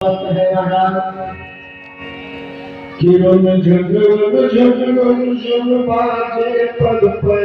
है किरण झुन बाजे पद पे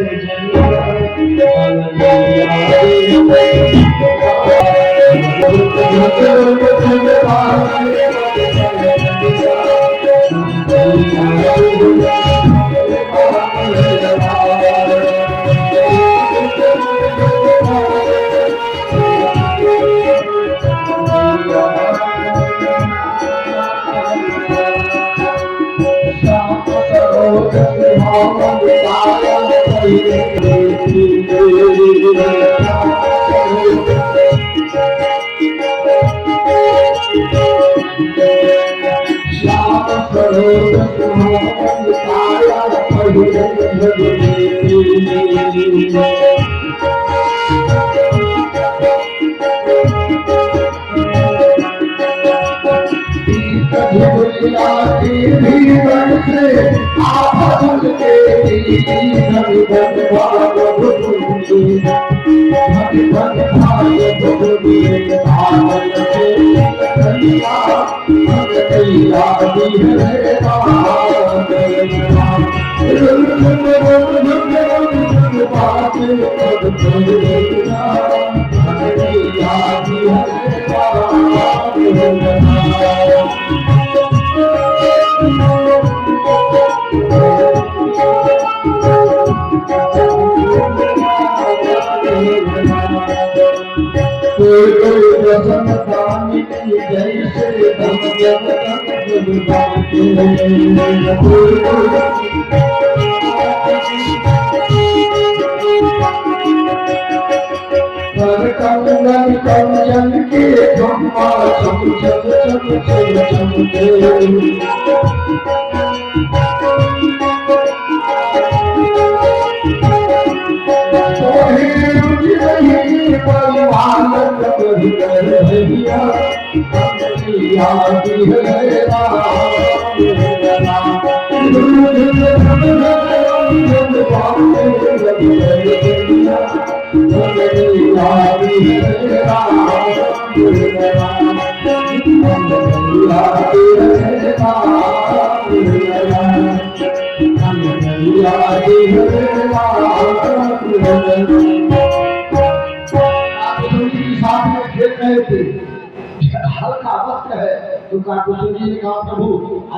हल्का वस्त्र है तो काकुशल जी ने कहा प्रभु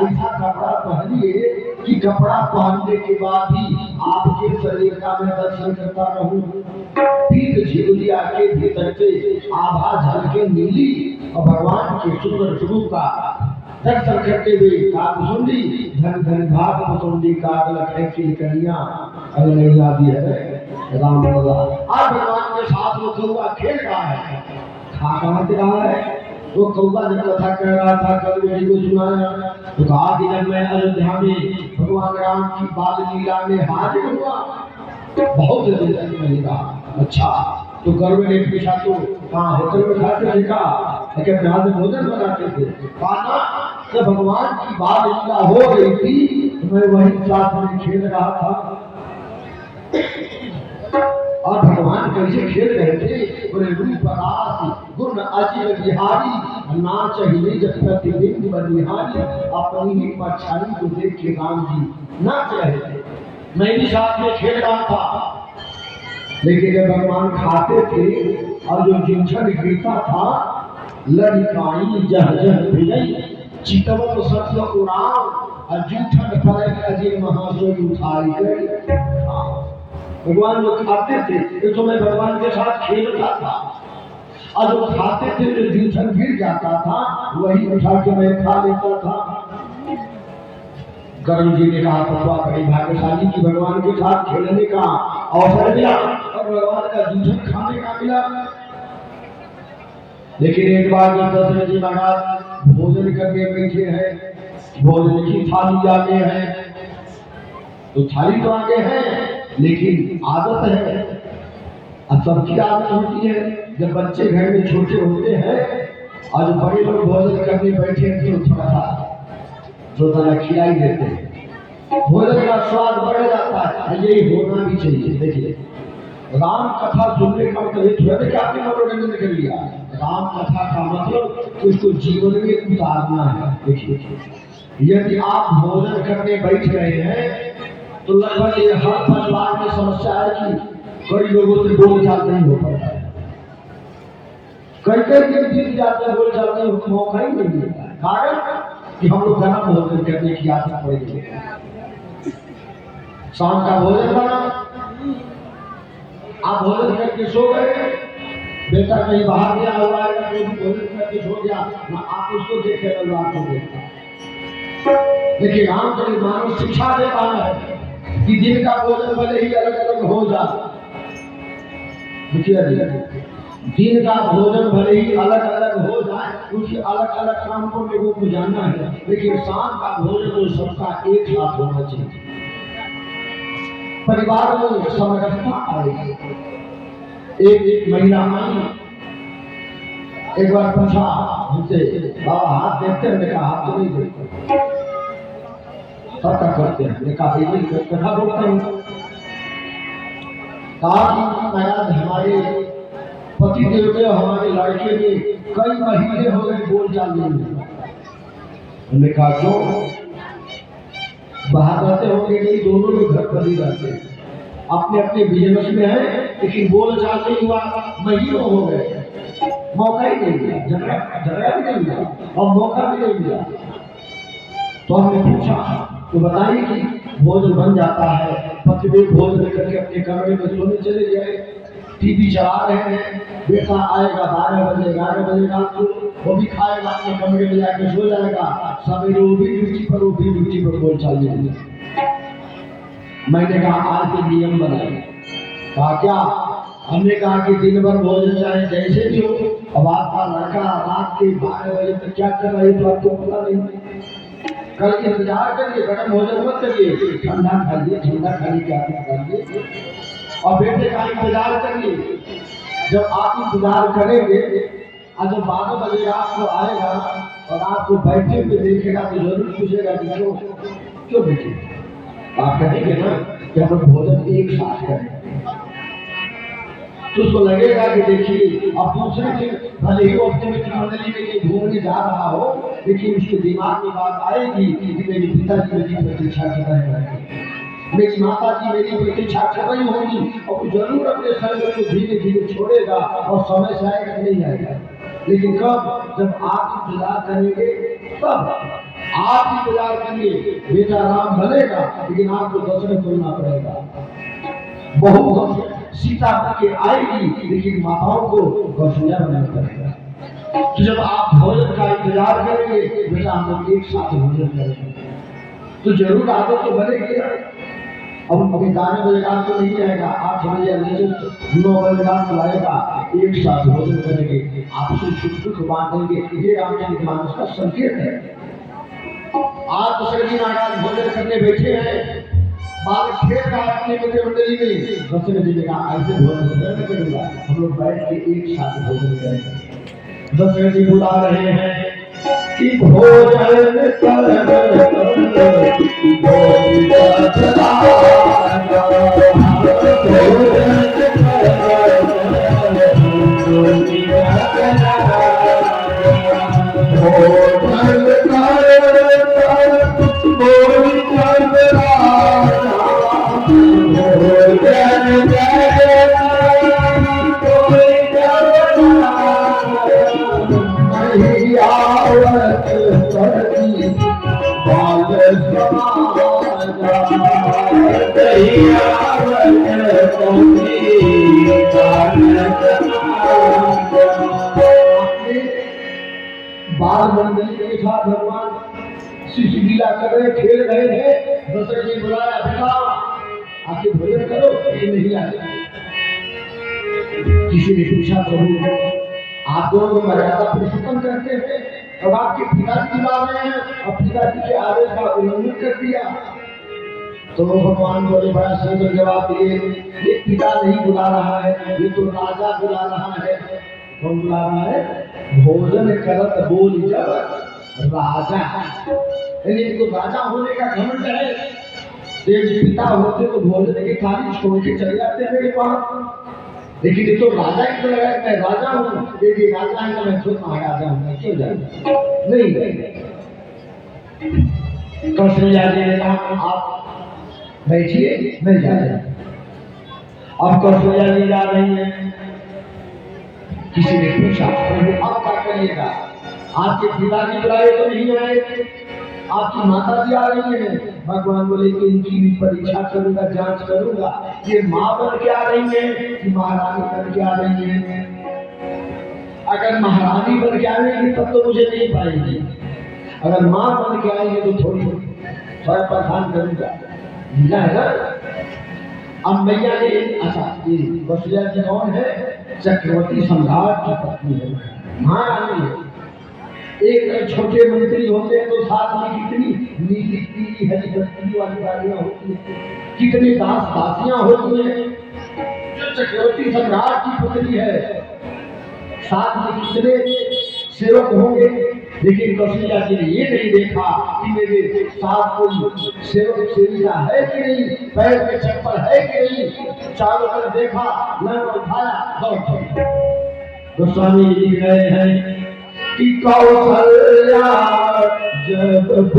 ऐसा कपड़ा पहनिए कि कपड़ा पहनने के बाद भी आपके शरीर का मैं दर्शन करता रहूं। पीठ झिलुलिया के भीतर से आभा झलके नीली और भगवान के सुंदर स्वरूप का दर्शन करते हुए काकुशल जी धन धन भाग मुसुंडी कागल खेची कन्या अगले यादी है राम लला। आज भगवान के साथ वो कौआ खेल रहा है, खा रहा है। वो कौवा जब कथा कह रहा था कल मेरी को सुनाया तो कहा कि जब मैं अयोध्या में भगवान राम की बाल लीला में हाजिर हुआ बहुत दिलचस्प लगा। अच्छा तो गर्व ने पूछा तो कहाँ होटल में खाते थे क्या भोजन बनाते थे? कहा जब भगवान की बाल लीला हो रही थी तो मैं वही साथ में खेल रहा था। और भगवान कैसे खेल रहे थे? बोले रूप रास गुण अजीब बिहारी नाच हिले जब प्रतिबिंब बनिहारी अपनी ही परछाई को देख के राम जी नाच रहे थे। मैं भी साथ में खेल रहा था, लेकिन जब भगवान खाते थे और जो जिंझन गिरता था लड़काई जह जह भिजई चितवन सत्य उड़ान और जूठन पर अजीब महासोई उठाई गई। भगवान जो खाते थे तो मैं भगवान के साथ खेलता था और जो खाते थे जो जूठन गिर जाता था वही उठा के मैं खा लेता था। कर्ण जी ने कहा तो बड़ी भाग्यशाली की भगवान के साथ खेलने का अवसर मिला और भगवान का जूठन खाने का मिला। लेकिन एक बार जब दशरथ जी महाराज भोजन करके बैठे हैं, भोजन की थाली आगे है तो थाली तो आगे है लेकिन आदत है, अब सबकी आदत होती है जब बच्चे घर में छोटे होते हैं और बड़े लोग भोजन करने बैठे तो थोड़ा सा खिलाई देते हैं, भोजन का स्वाद बढ़ जाता है। यही होना भी चाहिए। देखिए राम कथा सुनने का मतलब ये थोड़ा कि आपने मनोरंजन कर लिया, राम कथा का मतलब उसको जीवन में उतारना है। देखिए, यदि आप भोजन करने बैठ गए हैं तो लगभग ये हर परिवार में समस्या है कि कई लोगों से बोलचाल नहीं हो पाता है। कई दिन बीत जाते हैं, बोलचाल नहीं हो, मौका ही नहीं मिलता है। कारण कि हम लोग गर्म भोजन करने की आदत पड़ गई है। शाम का भोजन बना, आप भोजन करके सो गए, बेटा कहीं बाहर गया हुआ है ना, कोई भोजन करके सो गया ना, आप उसको देखे ना आपको देखा। देखिए, रामचरित मानस शिक्षा दे रहा है कि दिन का भोजन भले ही अलग अलग हो जाए। देखिए, दिन का भोजन भले ही अलग अलग हो जाए, उसके अलग अलग काम को लोगों को जानना है, लेकिन शाम का भोजन तो सबका एक साथ होना चाहिए। परिवार में समरसता आएगी। एक महिला आई, एक बार पूछा मुझसे, बाबा हाथ देखते हैं? कहा हाथ तो नहीं देखते। क्या करते हैं? कथा बोलते हैं। कहा कि महाराज हमारे पति देव के हमारे लड़के में कई महीने हो गए बोलचाल नहीं हुआ। हमने कहा क्यों? बाहर रहते होंगे? नहीं, दोनों लोग घर पर ही रहते हैं, अपने अपने बिजनेस में है, लेकिन बोलचाल नहीं हुआ। महीनों हो गए, मौका ही नहीं मिला, झगड़ा भी नहीं मिला और मौका भी नहीं मिला। तो हमने पूछा तो बताइए कि भोजन बन जाता है, पतिदेव भोजन करके अपने कमरे में सोने चले गए, टीवी चला रहे हैं, बेटा आएगा 12 बजे 11 बजे रात को, वो भी खाएगा, अपने कमरे में जाकर सो जाएगा। सवेरे वो भी ड्यूटी पर बोल चाहिए। मैंने कहा आज के नियम बनाए। कहा क्या? हमने कहा कि दिन भर भोजन चाहे जैसे भी हो, अब आपका लड़का रात के 12 बजे तक क्या कर रहा है तो आपको पता नहीं। कल इंतजार करिए, गरम भोजन मत करिए, ठंडा खाइए, ठंडा खाने की आदत करिए और बेटे का इंतजार करिए। जब आप इंतजार करेंगे और जब 12 बजे रात को आएगा और आपको बैठे हुए देखेगा तो जरूर पूछेगा कि क्यों बेटे? आप कहेंगे ना कि हम भोजन एक साथ करें, तो उसको लगेगा कि देखिए, अब दूसरे दिन भले ही वो अपने मित्र मंडली में घूमने जा रहा हो, लेकिन उसके दिमाग में बात आएगी कि मेरे पिताजी मेरी प्रतीक्षा कर रहे हैं, मेरी माता जी मेरी प्रतीक्षा कर रही होगी, और वो जरूर अपने शरीर को धीरे धीरे छोड़ेगा और समय से आएगा नहीं आएगा। लेकिन कब? जब आप इंतजार करेंगे तब। आप इंतजार करिए, बेटा राम बनेगा, लेकिन आपको दशरथ बोलना पड़ेगा। बहुत सीता के आएगी, लेकिन माताओं को कौशल्या बनाना पड़ेगा। तो जब आप भोजन का इंतजार करेंगे, बेटा हम लोग एक साथ भोजन करेंगे, तो जरूर आदत तो बनेगी। अब अभी 12 बजे रात को नहीं आएगा, 8 बजे 9 बजे रात को आएगा, एक साथ भोजन करेंगे, आपसे सुख दुख बांटेंगे। ये रामचरित मानस का संकेत है। आज दशरथ जी महाराज भोजन करने बैठे हैं, बालक खेल रहा है अपनी मित्र मंडली में। दशरथ जी ने कहा ऐसे भोजन करूंगा, हम लोग बैठ के एक साथ भोजन करेंगे। दशरथ जी बुला रहे हैं कि भोजन बाल मंडली के साथ भगवान शिशु लीला कर रहे, खेल रहे हैं। दशरथ जी बुलाया, बेटा आके भोजन करो, ये नहीं आए। किसी ने पूछा प्रभु आप दोनों को मर्यादा पुरुषोत्तम करते हैं, अब आपके पिताजी बुला रहे हैं और पिताजी के आदेश का उल्लंघन कर दिया। तो भगवान बोले बड़ा सुंदर जवाब दिए, ये पिता नहीं बुला रहा है, ये तो राजा बुला रहा है। कौन बुला रहा है? भोजन करत बोल जब राजा, यानी इनको राजा होने का घमंड है। देव पिता होते तो भोजन की थाली छोड़ के चले जाते मेरे पास, लेकिन ये तो राजा की तो लगा मैं राजा हूँ, यदि राजा है तो मैं खुद महाराजा हूँ, क्यों जाऊँ? नहीं कौशल्या जी ने कहा आप बैठिए मैं जा रहा हूँ। अब कौशल्या जी जा रही है, किसी ने पूछा प्रभु आप क्या करिएगा? आपके पिताजी बुलाए तो नहीं आए, आपकी माता जी आ रही है। भगवान बोले कि इनकी भी परीक्षा करूंगा, जांच करूंगा, ये माँ बन के आ रही है कि महारानी बन के आ रही है। अगर महारानी बन के आएंगी तब तो मुझे नहीं पाएंगी, अगर माँ बन के आएंगे तो थोड़ा परेशान करूंगा। अब मैया ने अच्छा कौशल्या जी कौन है? चक्रवर्ती सम्राट की पत्नी है, महारानी है। एक छोटे मंत्री होते हैं तो साथ में कितनी नीली पीली हरी बत्ती वाली गाड़ियां होती है, कितनी दास दासियां होती हैं। जो चक्रवर्ती सम्राट की पुत्री है साथ में कितने सेवक होंगे। लेकिन कौशल्या जी ने ये नहीं देखा कि मेरे साथ कोई सेवक सेविका है कि नहीं, पैर में चप्पल है कि नहीं। चारों तरफ देखा, लंग उठाया, दौड़ पड़ी। गोस्वामी जी गए हैं कि कौशल्या जब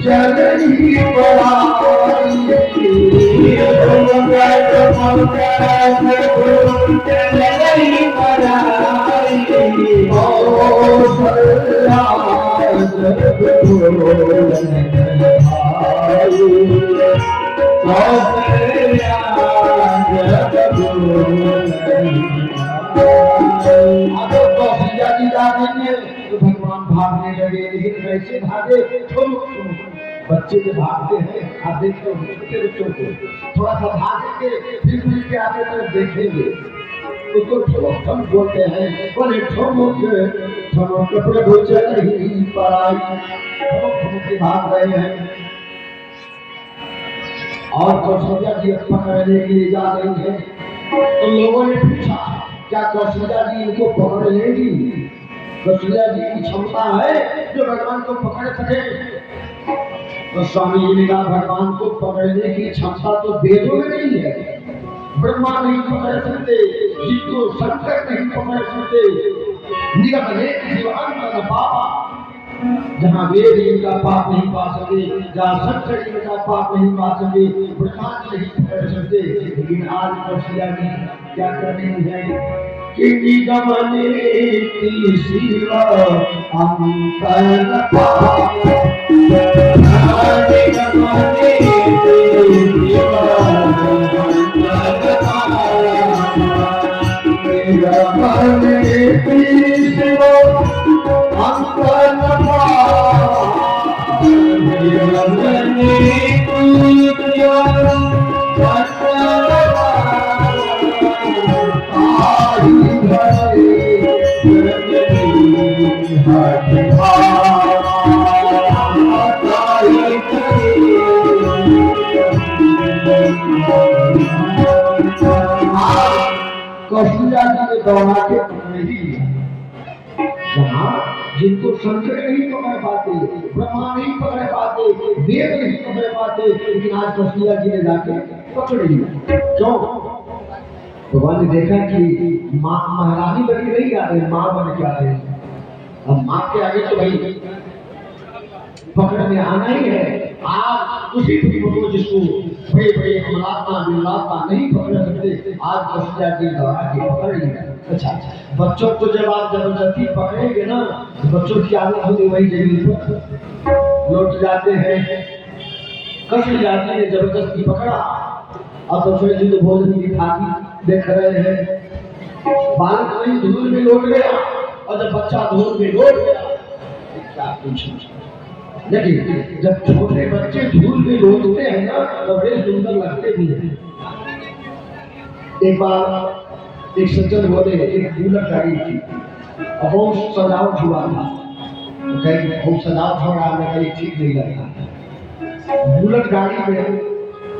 जननी तो भगवान भागने लगे, लेकिन कैसे भागे? बच्चे जो भागते हैं आप देखते हो, छोटे बच्चों को थोड़ा सा भागेंगे फिर मिल के आगे तरफ देखेंगे उसको ठोक ठोक बोलते हैं, बोले ठोक प्रभु चल ही पराई, ठोक के भाग रहे हैं। और कौशल्या जी पकड़ने के लिए जा रही है तो लोगों ने पूछा क्या कौशल्या जी इनको पकड़ लेंगी? कौशल्या जी की क्षमता है जो भगवान को पकड़ सके। तो स्वामी जी ने कहा भगवान को पकड़ने की क्षमता तो वेदों में नहीं है, ब्रह्मा नहीं पकड़ सकते, जिनको शंकर नहीं पकड़ सकते, निगम ने जीवान पापा। जहाँ वेद इनका पाप नहीं पा सके, जहाँ शंकर इनका पाप नहीं पा सके, ब्रह्मांड नहीं पकड़ सकते। लेकिन आज कौशल्या जी क्या कर रही है कि निगम ने शिवा अंतर पाप, कौशल्या जी ने दौड़ा के पकड़ लिया। जहाँ जिनको शंकर नहीं पकड़ पाते, ब्रह्मा नहीं पकड़ पाते, वेद नहीं पकड़ पाते, लेकिन आज कौशल्या जी ने जाके पकड़ लिया। क्यों? भगवान ने देखा कि माँ महारानी बन के नहीं आ रही, माँ बन के आ रही। अब माँ के आगे तो भाई पकड़ में आना ही है। आज उसी को जिसको बड़े बड़े अमलात्मा विमलात्मा नहीं पकड़ सकते, आज कौशल्या जी दौड़ा के पकड़ लिया। अच्छा, बच्चों को जब आप जबरदस्ती पकड़ेंगे ना तो बच्चों की आदत होगी वही जमीन पर लौट जाते हैं। कौशल्या जी ने जबरदस्ती पकड़ा, अब कौशल्या जी तो भोजन की थाली देख रहे हैं, बालक वही धूल में लौट गया, और जब बच्चा धूल में लौट गया क्या पूछना। लेकिन जब छोटे बच्चे धूल में लौटते हैं ना तो बड़े सुंदर लगते भी हैं। एक बार एक सज्जन बोले एक बुलेट गाड़ी थी, बहुत सजावट हुआ था, कहीं बहुत सजावट हो रहा है, कहीं ठीक नहीं लगता। बुलेट गाड़ी में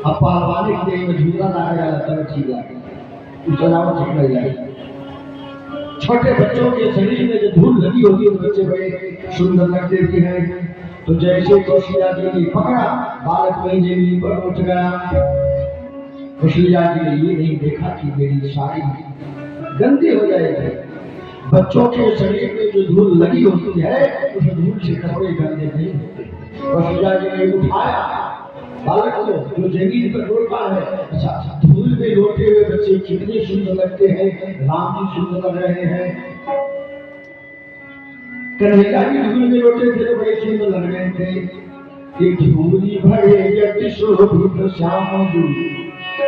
अब पहलवानी के लिए झूला लगाया जाता है, ठीक है, सजावट ठीक नहीं लगी। छोटे बच्चों के शरीर में जो धूल लगी होती है तो बच्चे बड़े सुंदर लगते भी हैं। तो जैसे कौशल्या जी ने पकड़ा, बालक वहीं जमीन पर उठ गया। कौशल्या जी ने ये नहीं देखा कि मेरी साड़ी गंदी हो जाएगी। बच्चों के शरीर में जो धूल लगी होती है उस धूल से कपड़े गंदे नहीं होते। कौशल्या जी ने उठाया बालक को जो जमीन पर लोटा है। अच्छा, धूल में लोटे हुए बच्चे कितने सुंदर लगते हैं, राम जी सुंदर लग रहे हैं। कन्हैया जी धूल में लोटे थे तो बड़े सुंदर लग रहे थे। एक धूली भरे यज्ञ शोभित श्याम जी,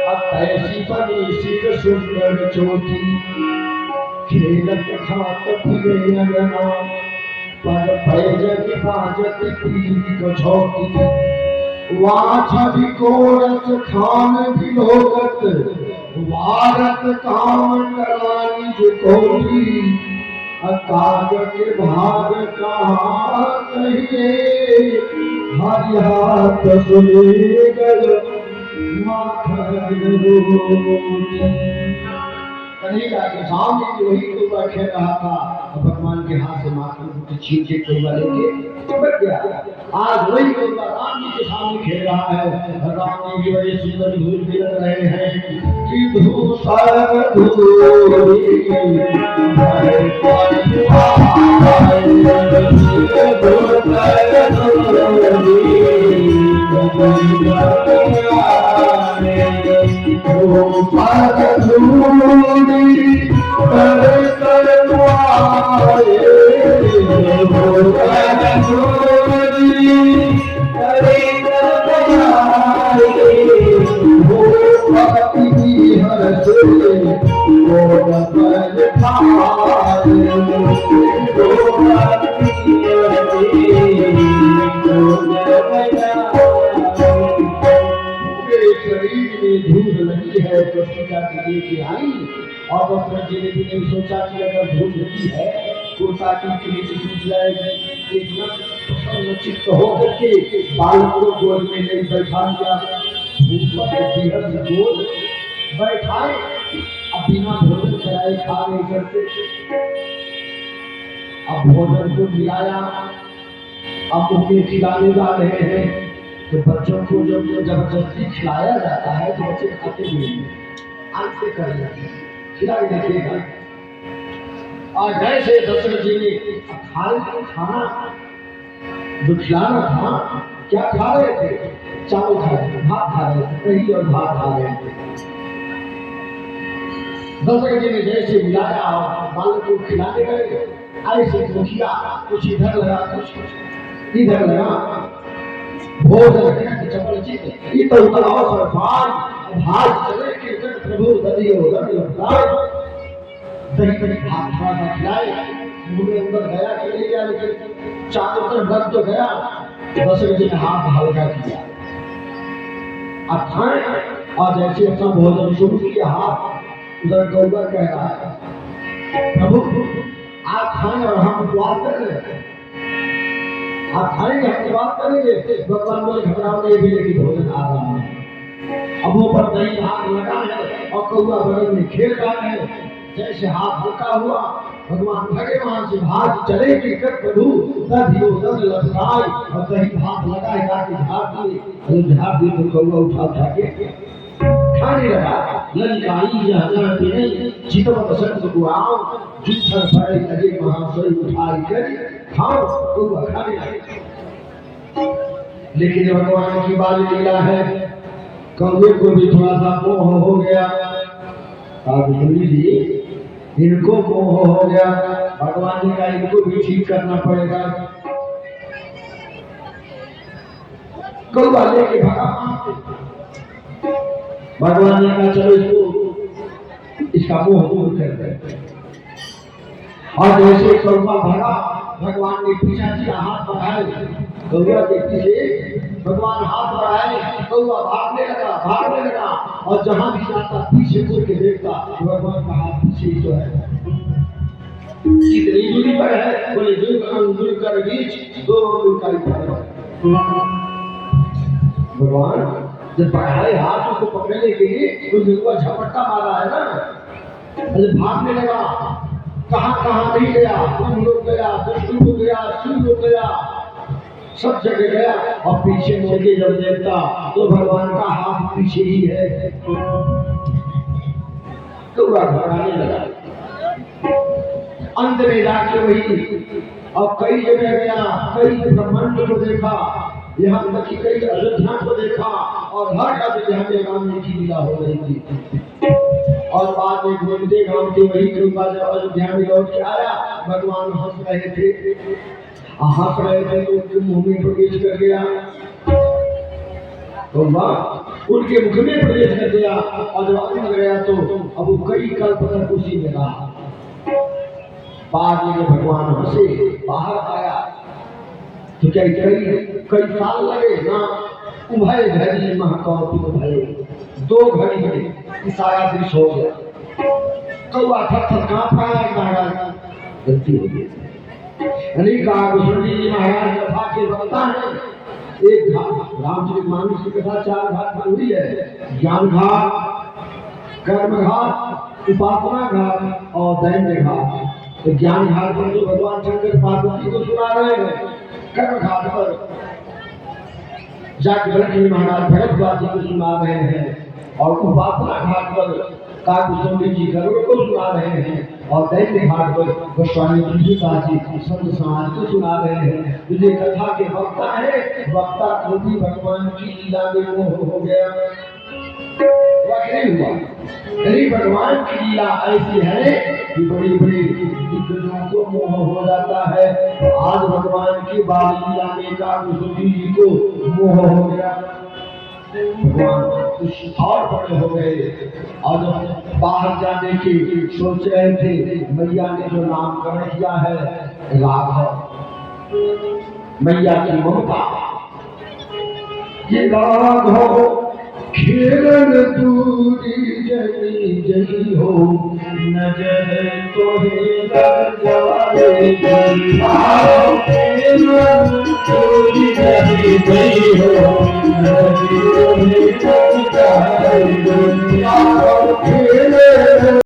अब ऐसी बनी सिख सुंदर चोटी, खेलत खात फिरे अंगना, पर पैजत बाजत पीली कछौटी, वाछा भी कोरस खान भी लोगत, वारत काम करानी जो कोरी, काग के भाग कहाँ कहिए, हरि हाथ सुने गल माखन रोटी। कन्हैया के सामने वही कौवा खेल रहा था, भगवान के हाथ से माखन रोटी छीन के कौवा लेके बैठ गया। आज वही कौवा राम जी के सामने खेल रहा है। राम जी भी बड़े सुंदर धूल भी लग रहे हैं कि धूसर धूली और डॉक्टर जी ने भी नहीं सोचा कि अगर धूल लगी है तो ताकि नीचे टूट जाएगी। एक चित्त होकर के बालक को गोद में नहीं बैठा दिया, गोद बैठाए, अब बिना भोजन कराए खा नहीं करते। अब भोजन को मिलाया, अब उन्हें खिलाने जा रहे हैं। तो बच्चों को जब जबरदस्ती खिलाया जाता है तो बच्चे खाते भी नहीं, आंख से कर लेते हैं, खिला देखिएगा। और जैसे दशरथ जी ने खाना जो खिलाना था, क्या खा रहे थे? चावल खा रहे थे, भात खा रहे थे, दही और भात खा रहे थे। दशरथ जी ने जैसे मिलाया और बालक को खिलाने गए, ऐसे मुखिया कुछ इधर लगा कुछ इधर लगा, भोजन चपलचित इतर अवसर भाग चले के प्रभु दधियो दही भात थोड़ा खिलाए, मुंह में अंदर गया कि नहीं गया, लेकिन चारों तरफ लग तो गया। दशरथ जी ने हाथ हल्का किया, अब खाए, और जैसे अपना भोजन शुरू किया, हाथ उधर गौवा कह रहा है, प्रभु आप खाएं और हम उपवास कर रहे हैं, आप खाएंगे हम उपवास करेंगे। भगवान बोले घबराओ नहीं, भी लेकिन भोजन आ रहा है। अब वो पर दही हाथ लगा है और कौवा बगल में खेल रहा है। जैसे हाथ हल्का हुआ, भगवान भगे वहां से भाग चले कि कर प्रभु दधियो दध लटकाए और दही हाथ लगाए जाके झाड़ दिए तो कौवा उठा के खाने लगा। ललिताई जहाँ पे चितवत संत को आओ, जूठर पड़े लगे महाशय उठाई कर खाओ, कौवा खाने लगे। लेकिन भगवान की बाल लीला है, कौवे को भी थोड़ा सा मोह हो गया। आप सुन लीजिए, इनको मोह हो गया, भगवान ने कहा इनको भी ठीक करना पड़ेगा। कौवा लेके भागा, भगवान ने कहा चलो इसका मोह दूर कर दे। और जैसे कौवा भागा, भगवान ने पीछा किया, हाथ बढ़ाए, कौवा के पीछे भगवान हाथ बढ़ाए, कौवा भागने लगा और जहां भी जाता पीछे मुड़ के देखता, भगवान का हाथ पीछे ही तो है। कितनी दूरी पर है? बोले जो अंगुल कर बीच दो अंगुल का ही। भगवान जब बढ़ाए हाथ उसको पकड़ने के लिए, तो झपट्टा मारा है ना, भागने लगा। कहाँ कहाँ नहीं गया, ब्रह्मलोक गया, विष्णु गया, शिव गया, सब जगह गया। और पीछे मुड़ के जब देखता तो भगवान का हाथ पीछे ही है। तो वह घबराने लगा। अंत में जाके वही और कई जगह गया, कई ब्रह्मांड को देखा, यहाँ तक कि कई अयोध्या को देखा, और हर अयोध्या में राम जी की लीला हो रही थी। और बाद में घूमते घामते वही कृपा जब अयोध्या में लौट के आया, भगवान हंस रहे थे, तो उनके मुंह में प्रवेश कर गया। तो वाह, उनके मुख में प्रवेश कर गया। और जब अंदर गया तो अब वो कई कल्प तक उसी में रहा। बाद में भगवान हंसे बाहर आया तो क्या कई साल लगे ना। उभय घड़ी महकौतुक भये, 2 घड़ी में सारा दृश्य हो गया। तो वह थर कांप रहा है। महाराज गलती हो गई। कहा कुशुंडी जी महाराज कथा के वक्ता है। एक घाट रामचरितमानस की कथा 4 घाट पर हुई है। ज्ञान घाट, कर्म घाट, उपासना घाट और दैन्य घाट। तो ज्ञान घाट पर जो भगवान शंकर पार्वती को सुना रहे हैं, कर्म घाट पर जागृति महाराज भरद्वाज जी को सुना रहे हैं, और उपासना घाट पर काकुशुंडी जी गरुड़ को सुना रहे हैं, और दैन्य घाट पर गोस्वामी तुलसीदास जी संत समाज को सुना रहे हैं। तो ये कथा के वक्ता है, वक्ता को भी भगवान की लीला में मोह हो गया। हुआ यदि भगवान की लीला ऐसी है कि बड़ी बड़ी दिग्गजों को मोह हो जाता है। आज भगवान की बाल लीला में काकुशुंडी जी को मोह हो गया। भगवान कुछ और बड़े हो गए, और जब बाहर जाने की सोच रहे थे, मैया ने जो नामकरण किया है राघव, मैया की ममता, ये राघव खेलन दूरी जनी जही हो, नजर तोहे लग जाए। राघव खेलन दूरी जनी जही हो, नजर तोहे